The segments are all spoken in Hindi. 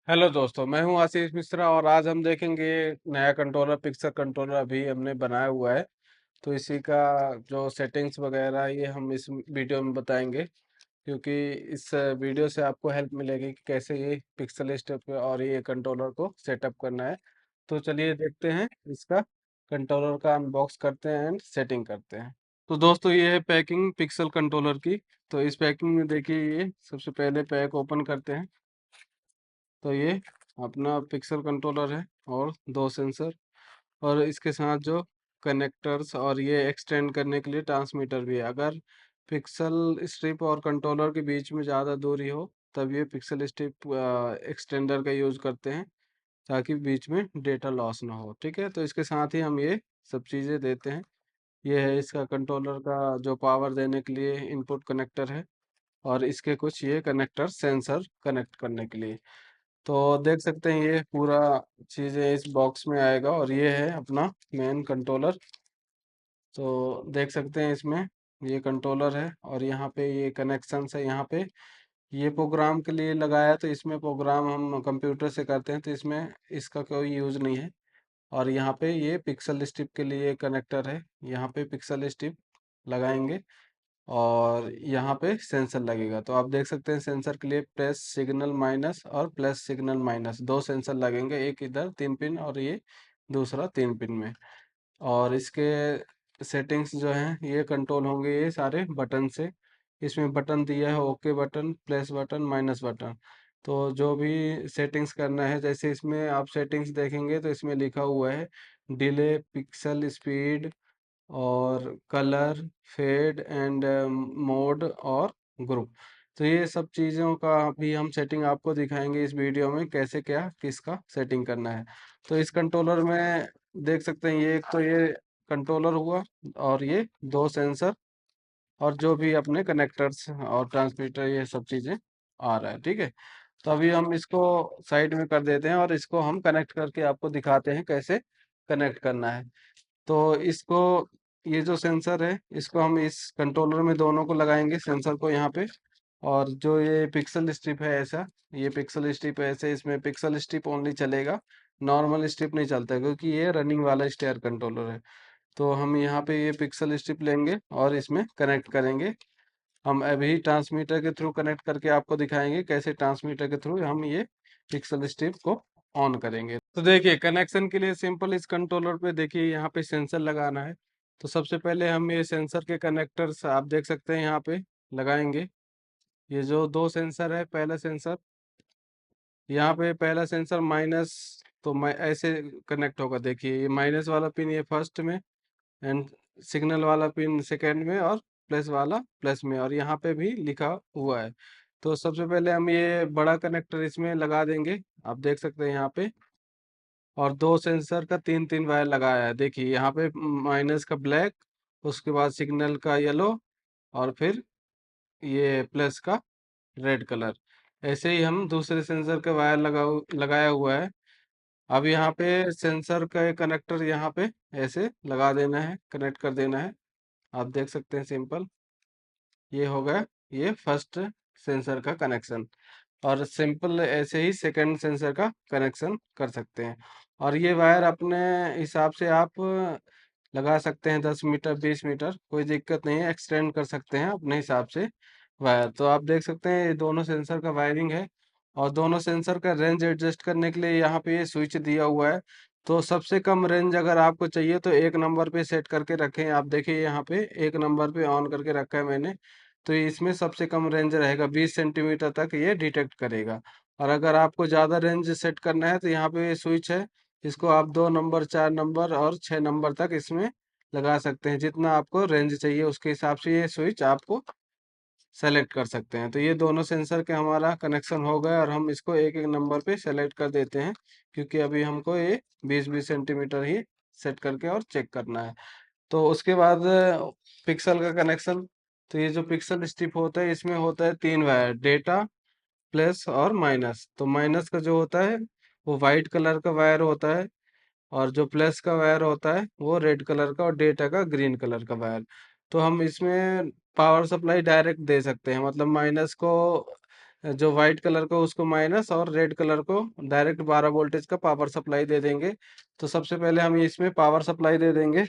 हेलो दोस्तों, मैं हूं आशीष मिश्रा और आज हम देखेंगे नया कंट्रोलर पिक्सल कंट्रोलर अभी हमने बनाया हुआ है। तो इसी का जो सेटिंग्स वगैरह ये हम इस वीडियो में बताएंगे, क्योंकि इस वीडियो से आपको हेल्प मिलेगी कि कैसे ये पिक्सल स्टेप और ये कंट्रोलर को सेटअप करना है। तो चलिए देखते हैं इसका कंट्रोलर का अनबॉक्स करते हैं एंड सेटिंग करते हैं। तो दोस्तों ये है पैकिंग पिक्सल कंट्रोलर की। तो इस पैकिंग में देखिए, ये सबसे पहले पैक ओपन करते हैं। तो ये अपना पिक्सल कंट्रोलर है और दो सेंसर, और इसके साथ जो कनेक्टर्स और ये एक्सटेंड करने के लिए ट्रांसमीटर भी है। अगर पिक्सल स्ट्रिप और कंट्रोलर के बीच में ज़्यादा दूरी हो तब ये पिक्सल स्ट्रिप एक्सटेंडर का यूज़ करते हैं, ताकि बीच में डेटा लॉस ना हो। ठीक है, तो इसके साथ ही हम ये सब चीज़ें देते हैं। ये है इसका कंट्रोलर का जो पावर देने के लिए इनपुट कनेक्टर है, और इसके कुछ ये कनेक्टर सेंसर कनेक्ट करने के लिए। तो देख सकते हैं ये पूरा चीज़ें इस बॉक्स में आएगा, और ये है अपना मेन कंट्रोलर। तो देख सकते हैं इसमें ये कंट्रोलर है, और यहाँ पे ये कनेक्शन है। यहाँ पे ये प्रोग्राम के लिए लगाया, तो इसमें प्रोग्राम हम कंप्यूटर से करते हैं, तो इसमें इसका कोई यूज़ नहीं है। और यहाँ पे ये पिक्सल स्ट्रिप के लिए कनेक्टर है, यहाँ पे पिक्सल स्ट्रिप लगाएंगे और यहाँ पे सेंसर लगेगा। तो आप देख सकते हैं सेंसर के लिए प्लस सिग्नल माइनस और प्लस सिग्नल माइनस दो सेंसर लगेंगे, एक इधर 3 पिन और ये दूसरा 3 पिन में। और इसके सेटिंग्स जो हैं ये कंट्रोल होंगे ये सारे बटन से। इसमें बटन दिया है okay button, plus button, minus button. तो जो भी सेटिंग्स करना है, जैसे इसमें आप सेटिंग्स देखेंगे तो इसमें लिखा हुआ है डिले, पिक्सल स्पीड और कलर, फेड एंड मोड और ग्रुप। तो ये सब चीज़ों का भी हम सेटिंग आपको दिखाएंगे इस वीडियो में, कैसे क्या किसका सेटिंग करना है। तो इस कंट्रोलर में देख सकते हैं ये एक तो ये कंट्रोलर हुआ, और ये दो सेंसर, और जो भी अपने कनेक्टर्स और ट्रांसमीटर ये सब चीज़ें आ रहा है। ठीक है, तो अभी हम इसको साइड में कर देते हैं और इसको हम कनेक्ट करके आपको दिखाते हैं कैसे कनेक्ट करना है। तो इसको, ये जो सेंसर है इसको हम इस कंट्रोलर में दोनों को लगाएंगे, सेंसर को यहाँ पे। और जो ये पिक्सल स्ट्रिप है ऐसा, ये पिक्सल स्ट्रिप है ऐसे, इसमें पिक्सल स्ट्रिप ओनली चलेगा, नॉर्मल स्ट्रिप नहीं चलता, क्योंकि ये रनिंग वाला स्टेयर कंट्रोलर है। तो हम यहाँ पे ये पिक्सल स्ट्रिप लेंगे और इसमें कनेक्ट करेंगे। हम अभी ट्रांसमीटर के थ्रू कनेक्ट करके आपको दिखाएंगे कैसे ट्रांसमीटर के थ्रू हम ये पिक्सल स्ट्रिप को ऑन करेंगे। तो देखिए कनेक्शन के लिए सिंपल इस कंट्रोलर पे देखिए यहाँ पे सेंसर लगाना है। तो सबसे पहले हम ये सेंसर के कनेक्टर्स आप देख सकते हैं यहाँ पे लगाएंगे। ये जो दो सेंसर है, पहला सेंसर यहाँ पे, पहला सेंसर माइनस, तो मैं ऐसे कनेक्ट होगा। देखिए ये माइनस वाला पिन ये फर्स्ट में, एंड सिग्नल वाला पिन सेकेंड में, और प्लस वाला प्लस में, और यहाँ पे भी लिखा हुआ है। तो सबसे पहले हम ये बड़ा कनेक्टर इसमें लगा देंगे, आप देख सकते हैं यहाँ पे। और दो सेंसर का तीन तीन वायर लगाया है। देखिए यहाँ पे माइनस का ब्लैक, उसके बाद सिग्नल का येलो, और फिर ये प्लस का रेड कलर। ऐसे ही हम दूसरे सेंसर का वायर लगाया हुआ है। अब यहाँ पे सेंसर का कनेक्टर यहाँ पे ऐसे लगा देना है, कनेक्ट कर देना है। आप देख सकते हैं सिंपल, ये हो गया ये फर्स्ट सेंसर का कनेक्शन। और सिंपल ऐसे ही सेकंड सेंसर का कनेक्शन कर सकते हैं। और ये वायर अपने हिसाब से आप लगा सकते हैं, 10 मीटर 20 मीटर, कोई दिक्कत नहीं है, एक्सटेंड कर सकते हैं अपने हिसाब से वायर। तो आप देख सकते हैं ये दोनों सेंसर का वायरिंग है। और दोनों सेंसर का रेंज एडजस्ट करने के लिए यहाँ पे ये स्विच दिया हुआ है। तो सबसे कम रेंज अगर आपको चाहिए तो 1 नंबर पे सेट करके रखें। आप देखिए यहाँ पे 1 नंबर पे ऑन करके रखा है मैंने। तो इसमें सबसे कम रेंज रहेगा, 20 सेंटीमीटर तक ये डिटेक्ट करेगा। और अगर आपको ज़्यादा रेंज सेट करना है तो यहाँ पे स्विच है, इसको आप 2 नंबर, 4 नंबर और 6 नंबर तक इसमें लगा सकते हैं। जितना आपको रेंज चाहिए उसके हिसाब से ये स्विच आपको सेलेक्ट कर सकते हैं। तो ये दोनों सेंसर के हमारा कनेक्शन हो गया, और हम इसको एक एक नंबर पे सेलेक्ट कर देते हैं, क्योंकि अभी हमको ये 20-20 सेंटीमीटर ही सेट करके और चेक करना है। तो उसके बाद पिक्सल का कनेक्शन। तो ये जो पिक्सल स्ट्रिप होता है इसमें होता है 3 वायर, डेटा, प्लस और माइनस। तो माइनस का जो होता है वो वाइट कलर का वायर होता है, और जो प्लस का वायर होता है वो रेड कलर का, और डेटा का ग्रीन कलर का वायर। तो हम इसमें पावर सप्लाई डायरेक्ट दे सकते हैं, मतलब माइनस को जो वाइट कलर को उसको माइनस और रेड कलर को डायरेक्ट 12 वोल्टेज का पावर सप्लाई दे देंगे। तो सबसे पहले हम इसमें पावर सप्लाई दे देंगे।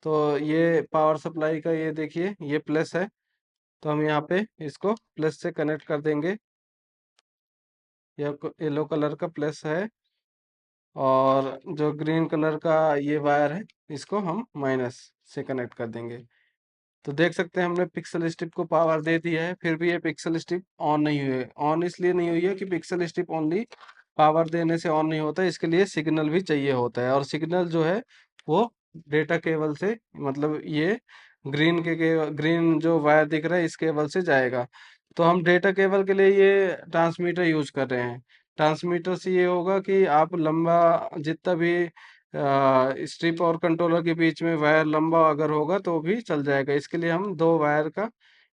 तो ये पावर सप्लाई का ये देखिए ये प्लस है, तो हम यहाँ पे इसको प्लस से कनेक्ट कर देंगे। ये येलो कलर का प्लस है और जो ग्रीन कलर का ये वायर है इसको हम माइनस से कनेक्ट कर देंगे। तो देख सकते हैं हमने पिक्सल स्ट्रिप को पावर दे दिया है, फिर भी ये पिक्सल स्ट्रिप ऑन नहीं हुई है। ऑन इसलिए नहीं हुई है कि पिक्सल स्ट्रिप ओनली पावर देने से ऑन नहीं होता, इसके लिए सिग्नल भी चाहिए होता है। और सिग्नल जो है वो डेटा केबल से, मतलब ये ग्रीन जो वायर दिख रहा है इस केबल से जाएगा। तो हम डेटा केबल के लिए ये ट्रांसमीटर यूज कर रहे हैं। ट्रांसमीटर से ये होगा कि आप लंबा जितना भी स्ट्रिप और कंट्रोलर के बीच में वायर लंबा अगर होगा तो भी चल जाएगा। इसके लिए हम दो वायर का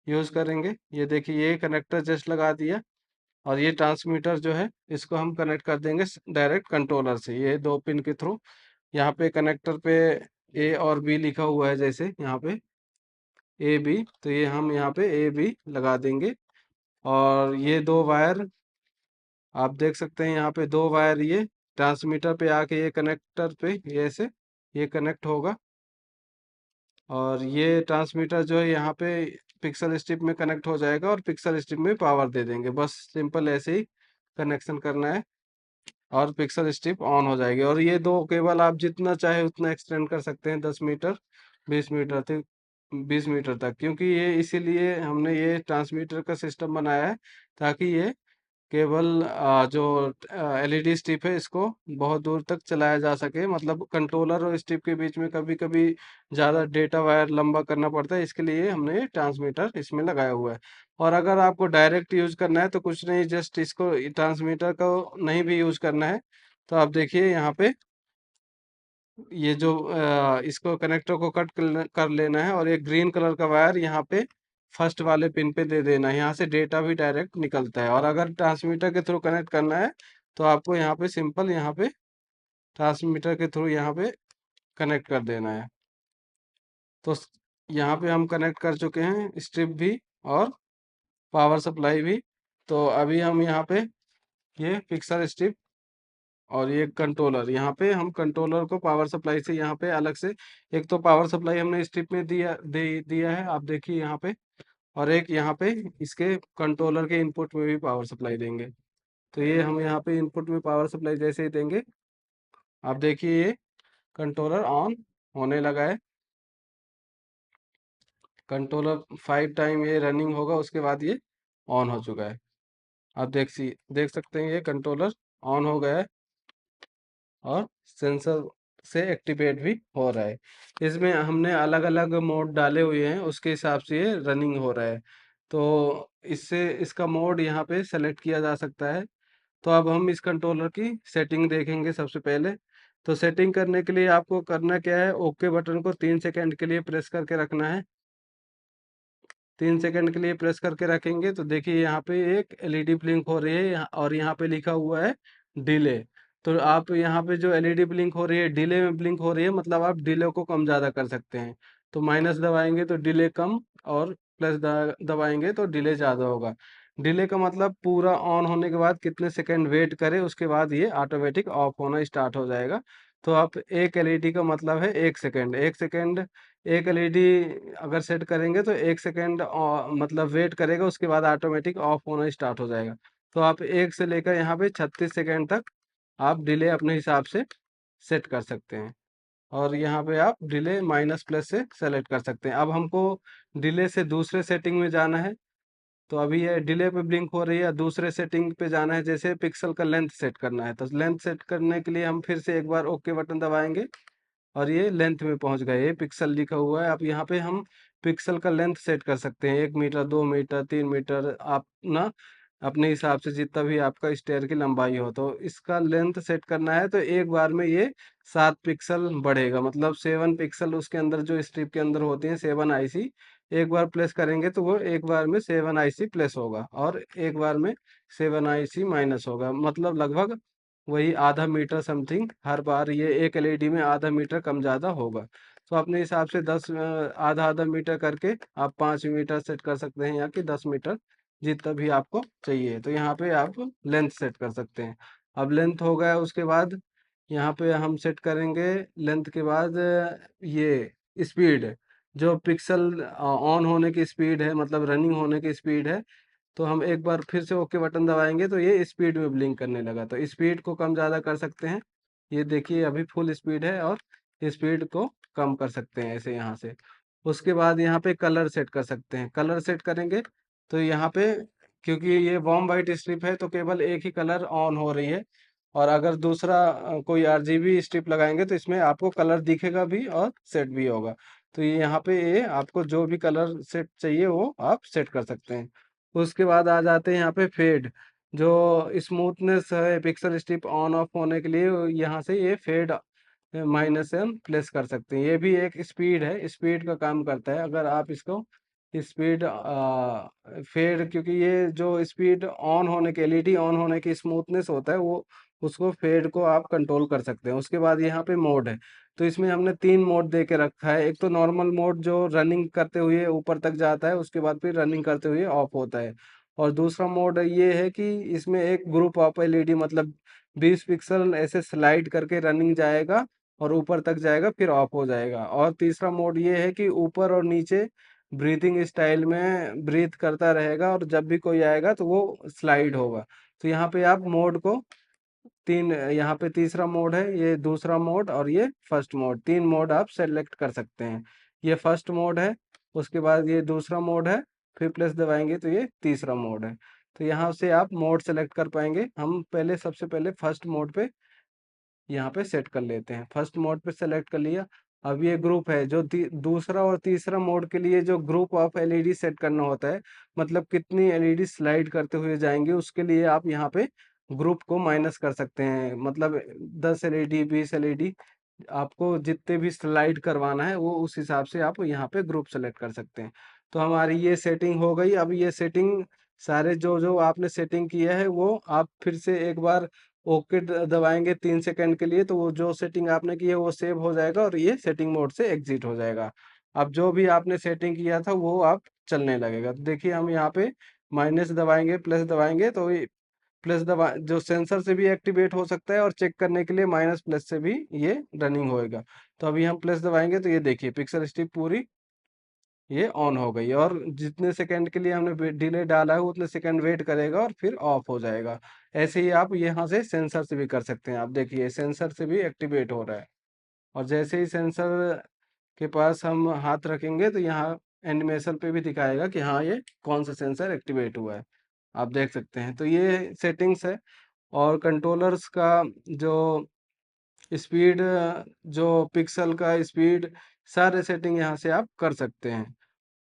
यूज करेंगे। ये देखिए ये कनेक्टर जस्ट लगा दिया और ये ट्रांसमीटर जो है इसको हम कनेक्ट कर देंगे डायरेक्ट कंट्रोलर से, ये दो पिन के थ्रू। यहाँ पे कनेक्टर पे ए और बी लिखा हुआ है, जैसे यहाँ पे ए बी, तो ये हम यहाँ पे ए बी लगा देंगे। और ये दो वायर आप देख सकते हैं, यहाँ पे दो वायर ये ट्रांसमीटर पे आके ये कनेक्टर पे ये ऐसे ये कनेक्ट होगा। और ये ट्रांसमीटर जो है यहाँ पे पिक्सल स्ट्रिप में कनेक्ट हो जाएगा और पिक्सल स्ट्रिप में पावर दे देंगे। बस सिंपल ऐसे ही कनेक्शन करना है और पिक्सल स्ट्रिप ऑन हो जाएगी। और ये दो केबल आप जितना चाहे उतना एक्सटेंड कर सकते हैं, 10 मीटर 20 मीटर तक, 20 मीटर तक, क्योंकि ये इसीलिए हमने ये ट्रांसमीटर का सिस्टम बनाया है ताकि ये केबल जो एलईडी स्ट्रिप है इसको बहुत दूर तक चलाया जा सके। मतलब कंट्रोलर और स्ट्रिप के बीच में कभी कभी ज़्यादा डेटा वायर लंबा करना पड़ता है, इसके लिए हमने ये ट्रांसमीटर इसमें लगाया हुआ है। और अगर आपको डायरेक्ट यूज करना है तो कुछ नहीं, जस्ट इसको ट्रांसमीटर को नहीं भी यूज करना है तो आप देखिए यहाँ पे ये जो इसको कनेक्टर को कट कर लेना है और एक ग्रीन कलर का वायर यहाँ पे फर्स्ट वाले पिन पे दे देना है। यहाँ से डेटा भी डायरेक्ट निकलता है। और अगर ट्रांसमीटर के थ्रू कनेक्ट करना है तो आपको यहाँ पे सिंपल यहाँ पे ट्रांसमीटर के थ्रू यहाँ पे कनेक्ट कर देना है। तो यहाँ पे हम कनेक्ट कर चुके हैं स्ट्रिप भी और पावर सप्लाई भी। तो अभी हम यहाँ पे ये पिक्सल स्ट्रिप और ये कंट्रोलर, यहाँ पे हम कंट्रोलर को पावर सप्लाई से यहाँ पे अलग से, एक तो पावर सप्लाई हमने स्ट्रिप में दिया है आप देखिए यहाँ पे, और एक यहाँ पे इसके कंट्रोलर के इनपुट में भी पावर सप्लाई देंगे। तो ये हम यहाँ पे इनपुट में पावर सप्लाई जैसे ही देंगे आप देखिए ये कंट्रोलर ऑन होने लगा है। कंट्रोलर 5 टाइम ये रनिंग होगा उसके बाद ये ऑन हो चुका है। आप देख सकते हैं ये कंट्रोलर ऑन हो गया है और सेंसर से एक्टिवेट भी हो रहा है। इसमें हमने अलग अलग मोड डाले हुए हैं, उसके हिसाब से ये रनिंग हो रहा है। तो इससे इसका मोड यहाँ पे सेलेक्ट किया जा सकता है। तो अब हम इस कंट्रोलर की सेटिंग देखेंगे सबसे पहले। तो सेटिंग करने के लिए आपको करना क्या है, ओके बटन को 3 सेकंड के लिए प्रेस करके रखना है। 3 सेकंड के लिए प्रेस करके रखेंगे तो देखिए यहाँ पे एक एलईडी ब्लिंक हो रही है और यहाँ पे लिखा हुआ है डिले। तो आप यहाँ पे जो एलईडी ब्लिंक हो रही है डिले में ब्लिंक हो रही है, मतलब आप डिले को कम ज़्यादा कर सकते हैं। तो माइनस दबाएंगे तो डिले कम और प्लस दबाएंगे तो डिले ज़्यादा होगा। डिले का मतलब पूरा ऑन होने के बाद कितने सेकंड वेट करें उसके बाद ये ऑटोमेटिक ऑफ होना स्टार्ट हो जाएगा। तो आप एक एलईडी का मतलब है 1 सेकंड, 1 सेकंड एक एलईडी अगर सेट करेंगे तो 1 सेकेंड मतलब वेट करेगा, उसके बाद ऑटोमेटिक ऑफ होना स्टार्ट हो जाएगा। तो आप 1 से लेकर यहाँ पे 36 सेकेंड तक आप डिले अपने हिसाब से सेट कर सकते हैं। और यहाँ पे आप डिले माइनस प्लस से सेलेक्ट कर सकते हैं। अब हमको डिले से दूसरे सेटिंग में जाना है। तो अभी ये डिले पे ब्लिंक हो रही है, दूसरे सेटिंग पे जाना है, जैसे पिक्सल का लेंथ सेट करना है। तो लेंथ सेट करने के लिए हम फिर से एक बार ओके बटन दबाएंगे और ये लेंथ में पहुंच गए, ये पिक्सल लिखा हुआ है। अब यहाँ पे हम पिक्सल का लेंथ सेट कर सकते हैं, 1 मीटर 2 मीटर 3 मीटर, आप ना अपने हिसाब से जितना भी आपका स्टेयर की लंबाई हो। तो इसका लेंथ सेट करना है तो एक बार में ये 7 पिक्सल बढ़ेगा, मतलब 7 पिक्सल उसके अंदर जो स्ट्रिप के अंदर होती है 7 आईसी, एक बार प्लेस करेंगे तो वो एक बार में 7 आईसी प्लस होगा और एक बार में 7 आईसी माइनस होगा, मतलब लगभग वही आधा मीटर समथिंग हर बार, ये एक एलईडी में आधा मीटर कम ज़्यादा होगा। तो अपने हिसाब से 10 आधा आधा मीटर करके आप 5 मीटर सेट कर सकते हैं या कि 10 मीटर जितना भी आपको चाहिए। तो यहाँ पे आप लेंथ सेट कर सकते हैं। अब लेंथ हो गया, उसके बाद यहाँ पे हम सेट करेंगे लेंथ के बाद ये स्पीड, जो पिक्सल ऑन होने की स्पीड है, मतलब रनिंग होने की स्पीड है। तो हम एक बार फिर से ओके बटन दबाएंगे तो ये स्पीड में ब्लिंक करने लगा। तो स्पीड को कम ज़्यादा कर सकते हैं। ये देखिए अभी फुल स्पीड है, और स्पीड को कम कर सकते हैं ऐसे यहाँ से। उसके बाद यहाँ पे कलर सेट कर सकते हैं। कलर सेट करेंगे तो यहाँ पे, क्योंकि ये वार्म वाइट स्ट्रिप है, तो केवल एक ही कलर ऑन हो रही है। और अगर दूसरा कोई आरजीबी स्ट्रिप लगाएंगे तो इसमें आपको कलर दिखेगा भी और सेट भी होगा। तो ये यहाँ पे ये आपको जो भी कलर सेट चाहिए वो आप सेट कर सकते हैं। उसके बाद आ जाते हैं यहाँ पे फेड, जो स्मूथनेस है पिक्सल स्ट्रिप ऑन ऑफ होने के लिए, यहाँ से ये फेड माइनस से हम प्लेस कर सकते हैं। ये भी एक स्पीड है, स्पीड का काम करता है। अगर आप इसको स्पीड फेड, क्योंकि ये जो स्पीड ऑन होने के एलईडी ऑन होने की स्मूथनेस होता है, वो उसको फेड को आप कंट्रोल कर सकते हैं। उसके बाद यहाँ पे मोड है, तो इसमें हमने 3 मोड दे के रखा है। एक तो नॉर्मल मोड जो रनिंग करते हुए ऊपर तक जाता है, उसके बाद फिर रनिंग करते हुए ऑफ होता है। और दूसरा मोड ये है कि इसमें एक ग्रुप ऑफ एलईडी, मतलब 20 पिक्सल ऐसे स्लाइड करके रनिंग जाएगा और ऊपर तक जाएगा फिर ऑफ हो जाएगा। और तीसरा मोड ये है कि ऊपर और नीचे ब्रीथिंग स्टाइल में ब्रीथ करता रहेगा, और जब भी कोई आएगा तो वो स्लाइड होगा। तो यहाँ पे आप मोड को तीन, यहाँ पे तीसरा मोड है, ये दूसरा मोड और ये फर्स्ट मोड, 3 मोड आप सेलेक्ट कर सकते हैं। ये फर्स्ट मोड है, उसके बाद ये दूसरा मोड है, फिर प्लस दबाएंगे तो ये तीसरा मोड है। तो यहाँ से आप मोड सेलेक्ट कर पाएंगे। हम पहले सबसे पहले फर्स्ट मोड पे यहाँ पे सेट कर लेते हैं। फर्स्ट मोड पे सेलेक्ट कर लिया। अब ये ग्रुप है, जो दूसरा और तीसरा मोड के लिए जो ग्रुप ऑफ एलईडी सेट करना होता है, मतलब कितनी एलईडी स्लाइड करते हुए जाएंगे, उसके लिए आप यहाँ पे ग्रुप को माइनस कर सकते हैं। मतलब 10 एलईडी 20 एलईडी, आपको जितने भी स्लाइड करवाना है वो उस हिसाब से आप यहाँ पे ग्रुप सेलेक्ट कर सकते हैं। तो हमारी ये सेटिंग हो गई। अब ये सेटिंग सारे जो जो आपने सेटिंग किया है वो आप फिर से एक बार ओके दबाएंगे 3 सेकंड के लिए, तो वो जो सेटिंग आपने की है वो सेव हो जाएगा और ये सेटिंग मोड से एग्जिट हो जाएगा। अब जो भी आपने सेटिंग किया था वो आप चलने लगेगा। तो देखिए हम यहाँ पे माइनस दबाएंगे प्लस दबाएंगे तो ये प्लस दबा, जो सेंसर से भी एक्टिवेट हो सकता है, और चेक करने के लिए माइनस प्लस से भी ये रनिंग होएगा। तो अभी हम प्लस दबाएंगे तो ये देखिए पिक्सल स्ट्रिप पूरी ये ऑन हो गई, और जितने सेकंड के लिए हमने डिले डाला है उतने सेकंड वेट करेगा और फिर ऑफ हो जाएगा। ऐसे ही आप यहाँ से सेंसर से भी कर सकते हैं। आप देखिए सेंसर से भी एक्टिवेट हो रहा है, और जैसे ही सेंसर के पास हम हाथ रखेंगे तो यहाँ एनिमेशन पे भी दिखाएगा कि हाँ ये कौन सा सेंसर एक्टिवेट हुआ है। आप देख सकते हैं। तो ये सेटिंग्स है। और कंट्रोलर्स का जो स्पीड, जो पिक्सल का स्पीड, सारे सेटिंग यहाँ से आप कर सकते हैं।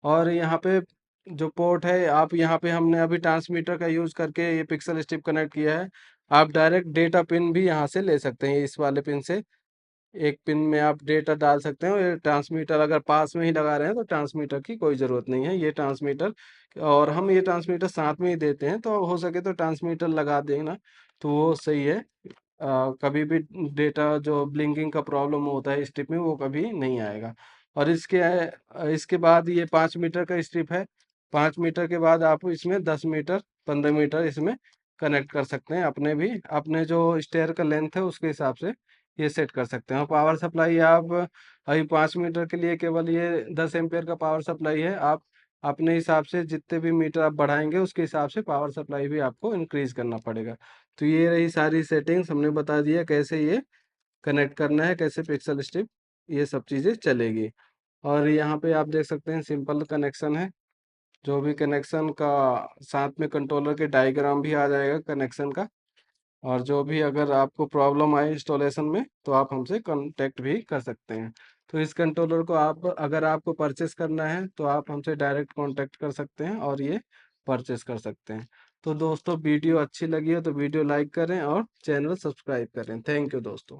और यहाँ पे जो पोर्ट है, आप यहाँ पे हमने अभी ट्रांसमीटर का यूज़ करके ये पिक्सल स्ट्रिप कनेक्ट किया है। आप डायरेक्ट डेटा पिन भी यहाँ से ले सकते हैं, इस वाले पिन से एक पिन में आप डेटा डाल सकते हैं। और ये ट्रांसमीटर अगर पास में ही लगा रहे हैं तो ट्रांसमीटर की कोई ज़रूरत नहीं है। ये ट्रांसमीटर, और हम ये ट्रांसमीटर साथ में ही देते हैं, तो हो सके तो ट्रांसमीटर लगा देना तो वो सही है। कभी भी डेटा जो ब्लिंकिंग का प्रॉब्लम होता है स्ट्रिप में वो कभी नहीं आएगा। और इसके बाद ये 5 मीटर का स्ट्रिप है। 5 मीटर के बाद आप इसमें 10 मीटर 15 मीटर इसमें कनेक्ट कर सकते हैं। अपने भी अपने जो स्टेयर का लेंथ है उसके हिसाब से ये सेट कर सकते हैं। और पावर सप्लाई आप अभी 5 मीटर के लिए केवल ये 10 एम्पेयर का पावर सप्लाई है। आप अपने हिसाब से जितने भी मीटर आप बढ़ाएंगे उसके हिसाब से पावर सप्लाई भी आपको इंक्रीज करना पड़ेगा। तो ये रही सारी सेटिंग्स, हमने बता दिया कैसे ये कनेक्ट करना है, कैसे पिक्सल स्ट्रिप ये सब चीज़ें चलेगी। और यहाँ पे आप देख सकते हैं सिंपल कनेक्शन है। जो भी कनेक्शन का साथ में कंट्रोलर के डायग्राम भी आ जाएगा कनेक्शन का। और जो भी अगर आपको प्रॉब्लम आए इंस्टॉलेशन में तो आप हमसे कांटेक्ट भी कर सकते हैं। तो इस कंट्रोलर को आप, अगर आपको परचेस करना है तो आप हमसे डायरेक्ट कांटेक्ट कर सकते हैं और ये परचेस कर सकते हैं। तो दोस्तों वीडियो अच्छी लगी हो तो वीडियो लाइक करें और चैनल सब्सक्राइब करें। थैंक यू दोस्तों।